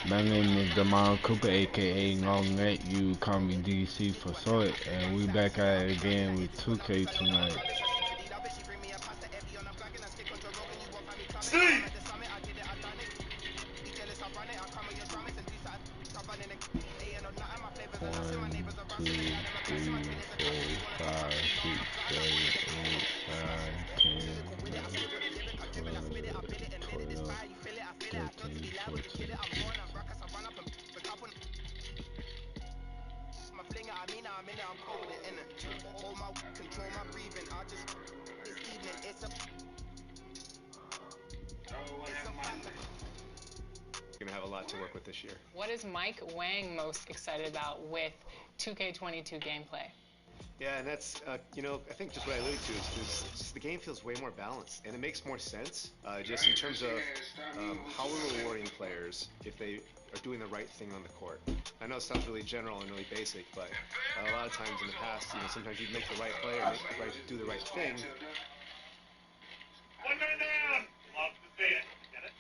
My name is Damon Cooper, aka Long Neck. You call me DC for short, and we back at it again with 2K tonight. See? One, two, three, four, five, six, seven, eight, nine, 10, 11, 12, 13, 14. Gonna have a lot to work with this year. What is Mike Wang most excited about with 2K22 gameplay? Yeah, and that's, I think just what I alluded to is just the game feels way more balanced, and it makes more sense just in terms of how we're rewarding players if they are doing the right thing on the court. I know it sounds really general and really basic, but a lot of times in the past, sometimes you'd make the right play or do the right thing. 1 minute down. Love to see it. Get it?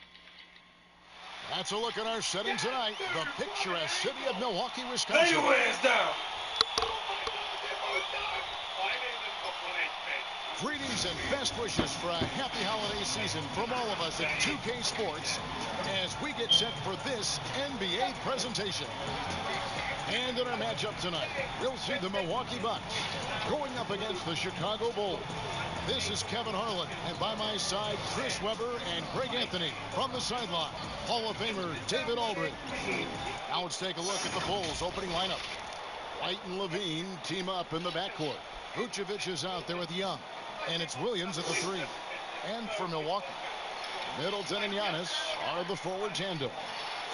That's a look at our setting tonight. The picturesque city of Milwaukee, Lay Wisconsin. your hands down. Greetings and best wishes for a happy holiday season from all of us at 2K Sports as we get set for this NBA presentation. And in our matchup tonight, we'll see the Milwaukee Bucks going up against the Chicago Bulls. This is Kevin Harlan, and by my side, Chris Webber and Greg Anthony from the sideline. Hall of Famer David Aldridge. Now let's take a look at the Bulls' opening lineup. White and Levine team up in the backcourt. Vucevic is out there with Young, and it's Williams at the 3. And for Milwaukee, Middleton and Giannis are the forward tandem.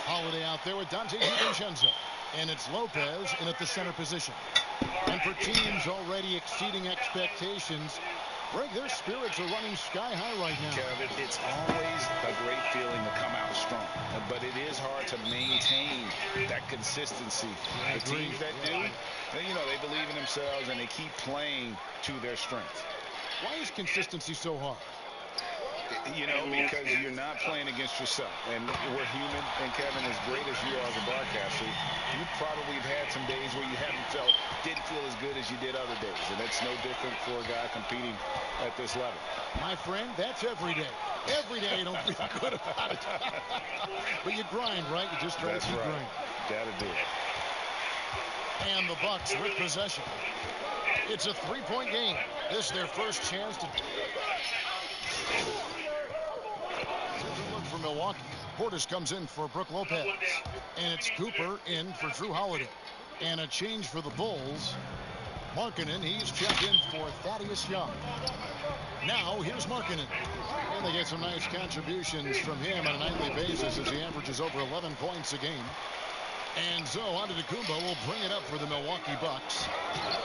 Holiday out there with Dante DiVincenzo, and it's Lopez in at the center position. And for teams already exceeding expectations, Greg, their spirits are running sky high right now. Kevin, it's always a great feeling to come out strong, but it is hard to maintain that consistency. The teams that do, they believe in themselves and they keep playing to their strengths. Why is consistency so hard? Because you're not playing against yourself. And we're human. And Kevin, as great as you are as a broadcaster, you probably have had some days where you didn't feel as good as you did other days. And that's no different for a guy competing at this level. My friend, that's every day. Every day you don't feel good about it. But you grind, right? You just try to keep grinding. Gotta do it. And the Bucks with possession. It's a three-point game. This is their first chance to... Look for Milwaukee. Portis comes in for Brook Lopez. And it's Cooper in for Drew Holiday. And a change for the Bulls. Markkanen, he's checked in for Thaddeus Young. Now, here's Markkanen. And they get some nice contributions from him on a nightly basis as he averages over 11 points a game. And so, Antetokounmpo will bring it up for the Milwaukee Bucks.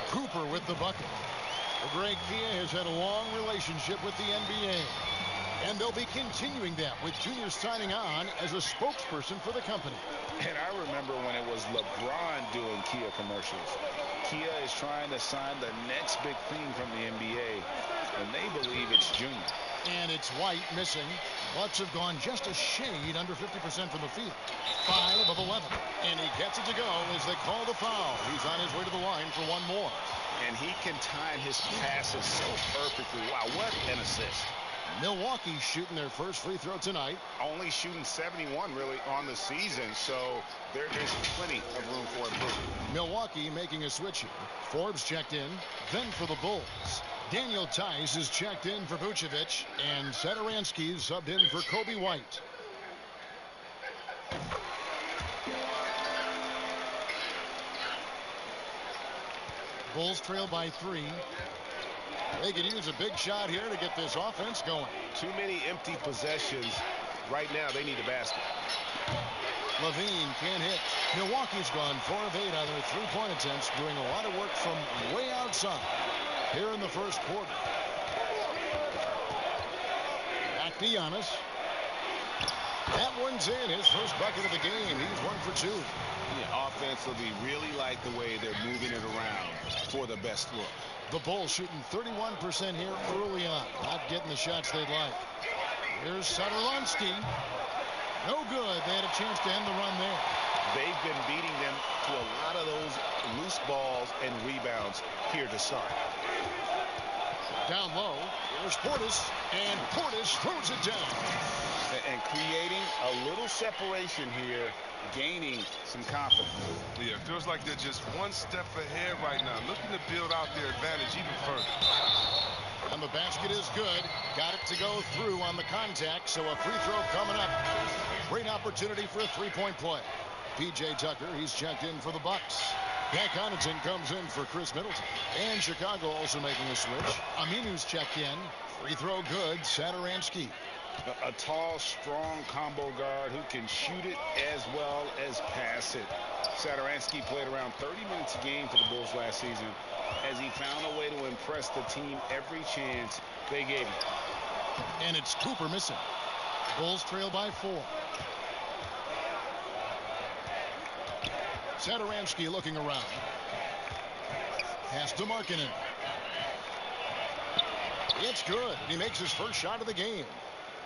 Cooper with the bucket. Well, Greg Kia has had a long relationship with the NBA. And they'll be continuing that with Junior signing on as a spokesperson for the company. And I remember when it was LeBron doing Kia commercials. Kia is trying to sign the next big thing from the NBA, and they believe it's Junior. And it's White missing. Bucks have gone just a shade under 50% from the field. 5 of 11. And he gets it to go as they call the foul. He's on his way to the line for one more. And he can time his passes so perfectly. Wow, what an assist. Milwaukee shooting their first free throw tonight. Only shooting 71 really on the season, so there's plenty of room for improvement. Milwaukee making a switch here. Forbes checked in, then for the Bulls. Daniel Tice is checked in for Vucevic, and Satoransky is subbed in for Kobe White. Bulls trail by 3. They could use a big shot here to get this offense going. Too many empty possessions. Right now, they need a basket. Levine can't hit. Milwaukee's gone 4 of 8 on their three-point attempts, doing a lot of work from way outside here in the first quarter. Back to Giannis. That one's in. His first bucket of the game. He's 1 for 2. Yeah, offensively, really like the way they're moving it around for the best look. The Bulls shooting 31% here early on. Not getting the shots they'd like. Here's Satoransky. No good. They had a chance to end the run there. They've been beating them to a lot of those loose balls and rebounds here to start. Down low, here's Portis, and Portis throws it down. And creating a little separation here, gaining some confidence. Yeah, it feels like they're just one step ahead right now, looking to build out their advantage even further. And the basket is good. Got it to go through on the contact, so a free throw coming up. Great opportunity for a three-point play. P.J. Tucker, he's checked in for the Bucks. Pat Connaughton comes in for Chris Middleton. And Chicago also making a switch. Aminu's checked in. Free throw good. Satoransky. A tall, strong combo guard who can shoot it as well as pass it. Satoransky played around 30 minutes a game for the Bulls last season as he found a way to impress the team every chance they gave him. And it's Cooper missing. Bulls trail by 4. Satoransky looking around. Pass to Markkanen. It's good. He makes his first shot of the game.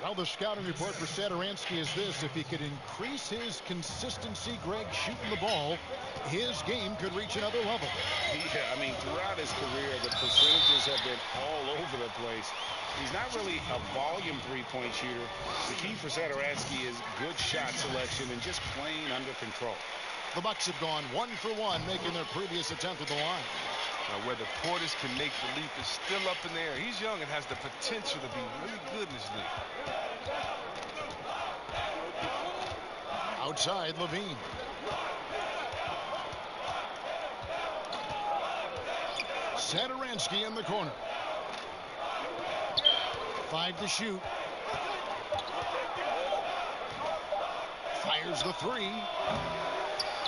Well, the scouting report for Satoransky is this: if he could increase his consistency, Greg, shooting the ball, his game could reach another level. Yeah, I mean, throughout his career, the percentages have been all over the place. He's not really a volume three-point shooter. The key for Satoransky is good shot selection and just playing under control. The Bucks have gone 1 for 1, making their previous attempt at the line. Now, whether Portis can make the leap is still up in the air. He's young and has the potential to be really good in this league. Outside, Levine. Satoransky in the corner. 5 to shoot. Fires the 3.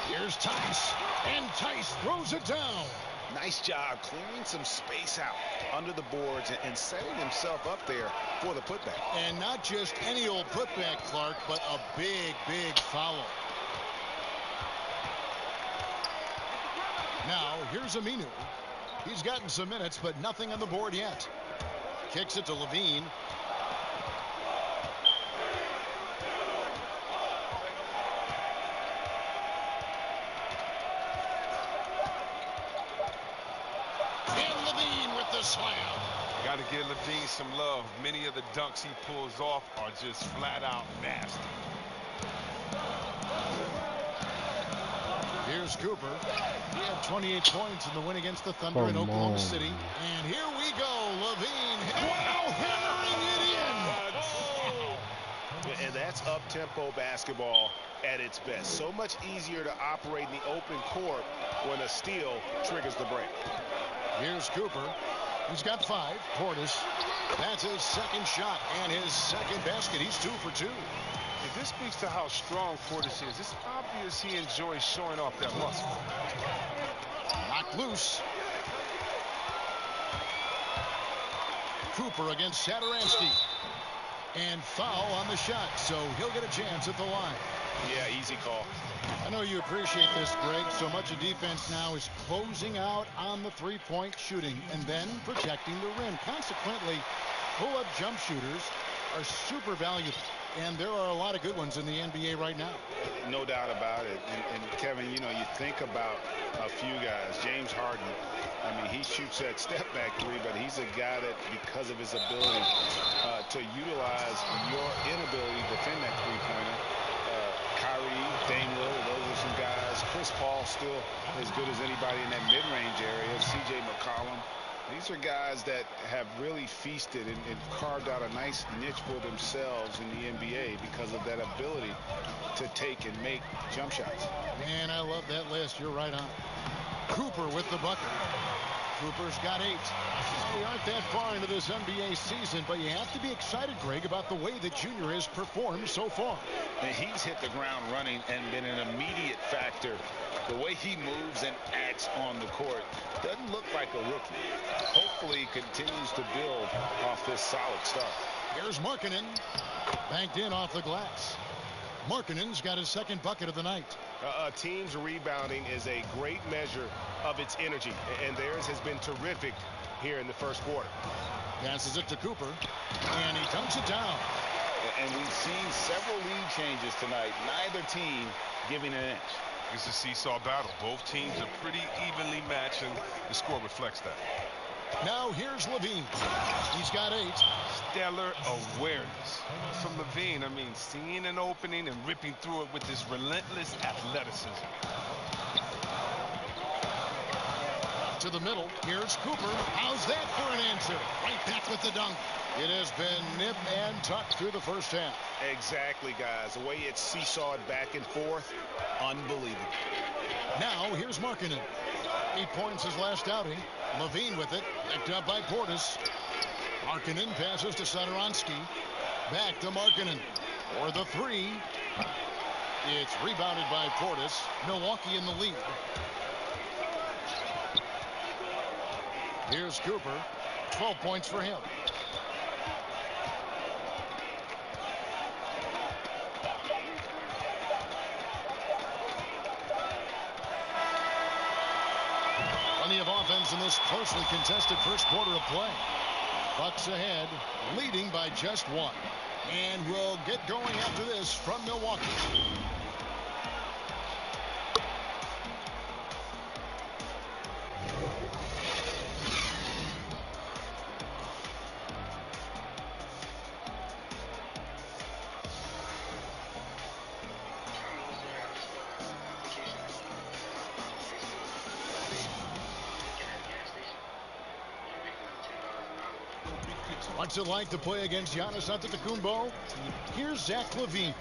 Here's Tice. And Tice throws it down. Nice job clearing some space out under the boards and setting himself up there for the putback. And not just any old putback, Clark, but a big, big foul. Now, here's Aminu. He's gotten some minutes, but nothing on the board yet. Kicks it to Levine. And Levine with the slam. Got to give Levine some love. Many of the dunks he pulls off are just flat out nasty. Here's Cooper. He had 28 points in the win against the Thunder in Oklahoma City. And here we go. Levine. Wow, hammering it in. And that's up-tempo basketball at its best. So much easier to operate in the open court when a steal triggers the break. Here's Cooper. He's got 5. Portis. That's his second shot and his second basket. He's 2 for 2. This speaks to how strong Portis is. It's obvious he enjoys showing off that muscle. Knocked loose. Cooper against Satoransky. And foul on the shot, so he'll get a chance at the line. Yeah, easy call. I know you appreciate this, Greg. So much of defense now is closing out on the three-point shooting and then protecting the rim. Consequently, pull-up jump shooters are super valuable. And there are a lot of good ones in the NBA right now. No doubt about it. And Kevin, you know, you think about a few guys. James Harden, I mean, he shoots that step-back 3, but he's a guy that, because of his ability to utilize your inability to defend that three-pointer, Kyrie, Dame Lillard, those are some guys. Chris Paul still as good as anybody in that mid-range area. C.J. McCollum. These are guys that have really feasted and carved out a nice niche for themselves in the NBA because of that ability to take and make jump shots. Man, I love that list. You're right on. Cooper with the bucket. Cooper's got 8. Well, we aren't that far into this NBA season, but you have to be excited, Greg, about the way that Junior has performed so far. And he's hit the ground running and been an immediate factor. The way he moves and acts on the court doesn't look like a rookie. Hopefully he continues to build off this solid start. Here's Markkanen. Banked in off the glass. Markkanen's got his second bucket of the night. A team's rebounding is a great measure of its energy, and theirs has been terrific here in the first quarter. Passes it to Cooper, and he dunks it down. And we've seen several lead changes tonight. Neither team giving an inch. It's a seesaw battle. Both teams are pretty evenly matched, and the score reflects that. Now here's Levine. He's got 8. Stellar awareness from Levine. I mean, seeing an opening and ripping through it with this relentless athleticism. To the middle. Here's Cooper. How's that for an answer? Right back with the dunk. It has been nip and tuck through the first half. Exactly, guys. The way it's seesawed back and forth, unbelievable. Now here's Markkanen. 8 points his last outing. Levine with it. Picked up by Portis. Markkanen passes to Satoransky. Back to Markkanen. For the 3. It's rebounded by Portis. Milwaukee in the lead. Here's Cooper. 12 points for him. Plenty of offense in this closely contested first quarter of play. Bucks ahead, leading by just 1. And we'll get going after this from Milwaukee. What's it like to play against Giannis Antetokounmpo? Here's Zach LaVine.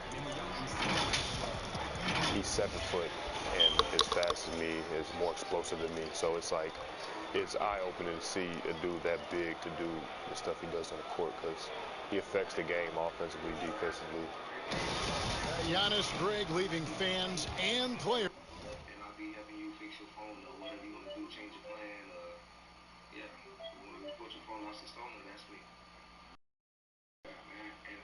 He's 7 foot and as fast as me, is more explosive than me. So it's like, it's eye-opening to see a dude that big to do the stuff he does on the court, because he affects the game offensively, defensively. Giannis, Greg leaving fans and players. And I'll be helping you fix your phone or whatever you want to do, change your plan. Yeah, when you put your phone lost in stone, that's me. Man, and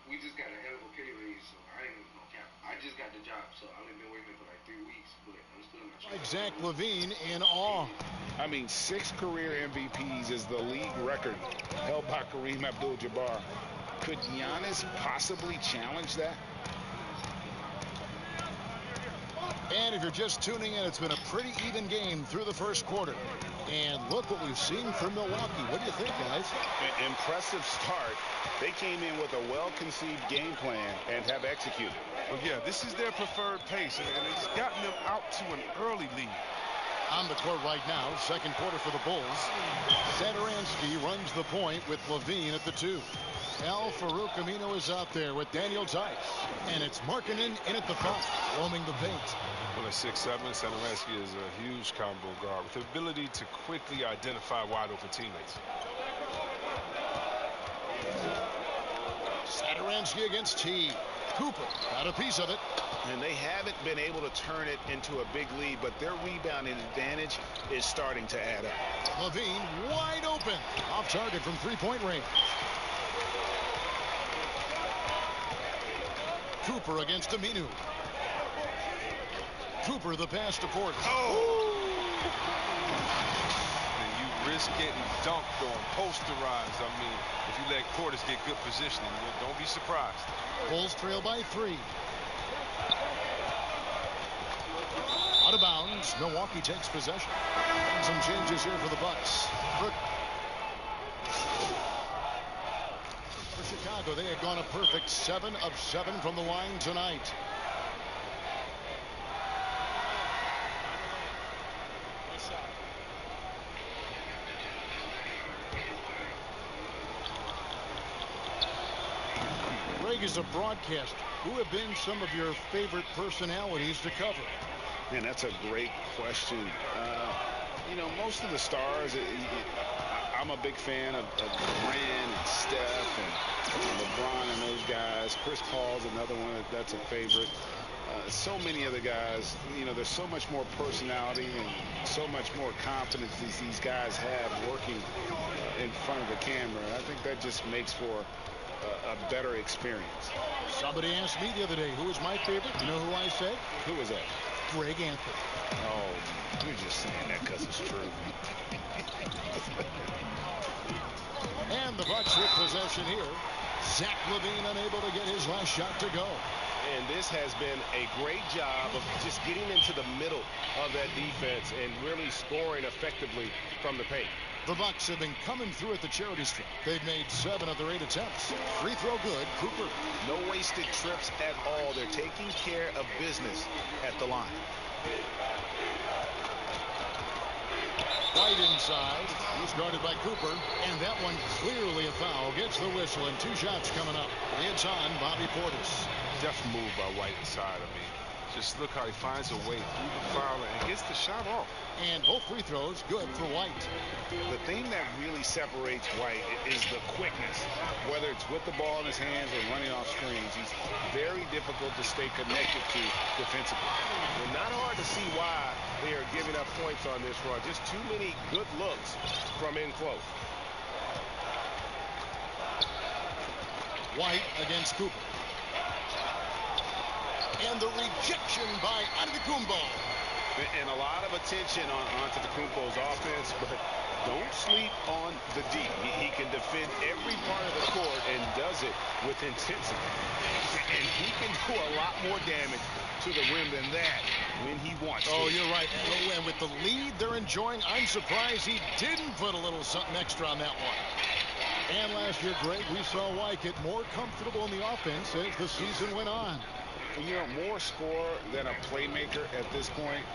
we just got a hell of a pay raise, so I ain't even gonna cap. I just got the job, so I've only been waiting for like 3 weeks, but I'm still not sure. Like Zach LaVine in awe. I mean, 6 career MVPs is the league record held by Kareem Abdul-Jabbar. Could Giannis possibly challenge that? And if you're just tuning in, it's been a pretty even game through the first quarter. And look what we've seen from Milwaukee. What do you think, guys? Impressive start. They came in with a well-conceived game plan and have executed. Well, yeah, this is their preferred pace, and it's gotten them out to an early lead. On the court right now, second quarter for the Bulls. Satoransky runs the point with LaVine at the 2. Al-Farouq Amino is out there with Daniel Tice. And it's Markkanen in at the 5, roaming the paint. Well, at 6'7", Satoransky is a huge combo guard with the ability to quickly identify wide-open teammates. Satoransky against T. Cooper got a piece of it. And they haven't been able to turn it into a big lead, but their rebounding advantage is starting to add up. LaVine wide open. Off target from three-point range. Cooper against Aminu. Cooper the pass to Portis. Oh! And you risk getting dunked on, posterized. I mean, if you let Portis get good positioning, don't be surprised. Bulls trail by 3. Out of bounds. Milwaukee takes possession. And some changes here for the Bucks. For Chicago, they had gone a perfect 7 of 7 from the line tonight. Greg, is a broadcaster, who have been some of your favorite personalities to cover? Man, that's a great question. You know, most of the stars, I'm a big fan of Durant and Steph and LeBron and those guys. Chris Paul's another one that's a favorite. So many of the guys, you know, there's so much more personality and so much more confidence these guys have working in front of the camera. I think that just makes for a better experience. Somebody asked me the other day, who is my favorite? You know who I said? Who was that? Greg Anthony. Oh, you're just saying that because it's true. And the Bucks with possession here. Zach LaVine unable to get his last shot to go. And this has been a great job of just getting into the middle of that defense and really scoring effectively from the paint. The Bucks have been coming through at the charity stripe. They've made 7 of their 8 attempts. Free throw good, Cooper. No wasted trips at all. They're taking care of business at the line. White inside. He's guarded by Cooper. And that one clearly a foul. Gets the whistle and 2 shots coming up. It's on Bobby Portis. Definite move by White inside. I mean, just look how he finds a way through the foul and gets the shot off. And both free throws good for White. The thing that really separates White is the quickness. Whether it's with the ball in his hands or running off screens, he's very difficult to stay connected to defensively. And not hard to see why they are giving up points on this run. Just too many good looks from in close. White against Cooper. And the rejection by Antetokounmpo. And a lot of attention on Antetokounmpo's offense, but don't sleep on the D. He can defend every part of the court and does it with intensity. And he can do a lot more damage to the rim than that when he wants to. Oh, you're right. And with the lead they're enjoying, I'm surprised he didn't put a little something extra on that one. And last year, Greg, we saw White get more comfortable in the offense as the season went on. You know, more scorer than a playmaker at this point.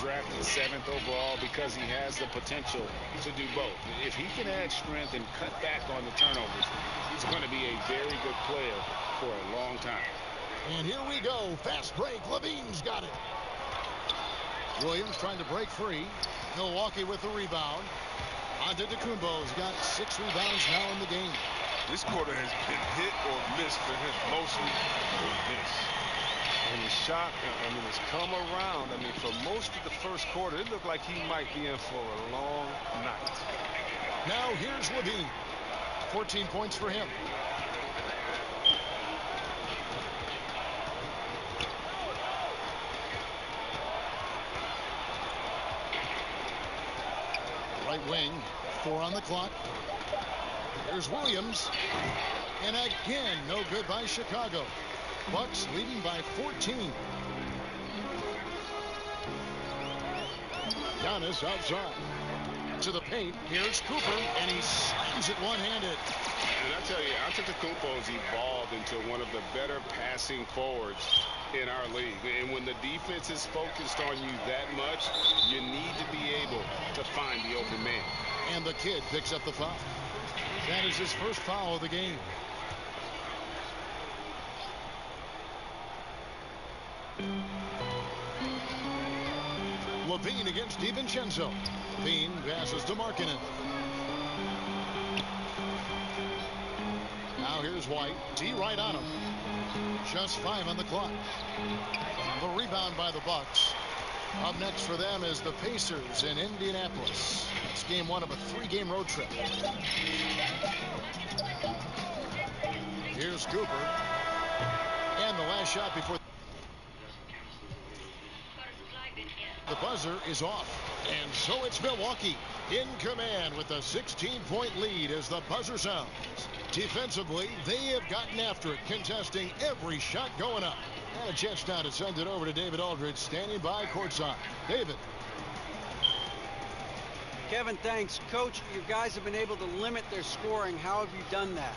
Drafted 7th overall because he has the potential to do both. If he can add strength and cut back on the turnovers, he's going to be a very good player for a long time. And here we go. Fast break. LaVine's got it. Williams trying to break free. Milwaukee with the rebound. Antetokounmpo's got 6 rebounds now in the game. This quarter has been hit or miss for him. Mostly miss. And the shot, I mean, it's come around. I mean, for most of the first quarter, it looked like he might be in for a long night. Now here's LaVine. 14 points for him. Right wing, 4 on the clock. Here's Williams. And again, no good by Chicago. Bucks leading by 14. Giannis outside. To the paint. Here's Cooper, and he slams it one-handed. And I tell you, Antetokounmpo's evolved into one of the better passing forwards in our league. And when the defense is focused on you that much, you need to be able to find the open man. And the kid picks up the foul. That is his first foul of the game. LaVine against DiVincenzo. LaVine passes to Markkanen. Now here's White. D right on him. Just 5 on the clock. The rebound by the Bucks. Up next for them is the Pacers in Indianapolis. It's game 1 of a 3-game road trip. Here's Cooper. And the last shot before the buzzer is off. And so it's Milwaukee in command with a 16-point lead as the buzzer sounds. Defensively, they have gotten after it, contesting every shot going up. And a chance now to send it over to David Aldridge, standing by courtside. David. Kevin, thanks. Coach, your guys have been able to limit their scoring. How have you done that?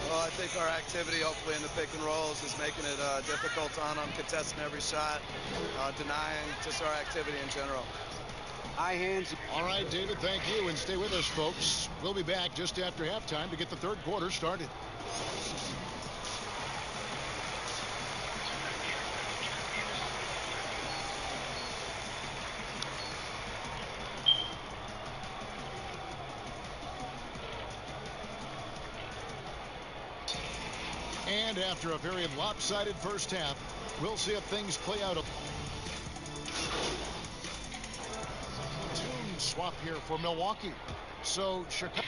Well, I think our activity, hopefully, in the pick and rolls is making it difficult on them, contesting every shot, denying just our activity in general. High hands. All right, David, thank you. And stay with us, folks. We'll be back just after halftime to get the third quarter started. And after a very lopsided first half, we'll see if things play out. Tune swap here for Milwaukee. So Chicago.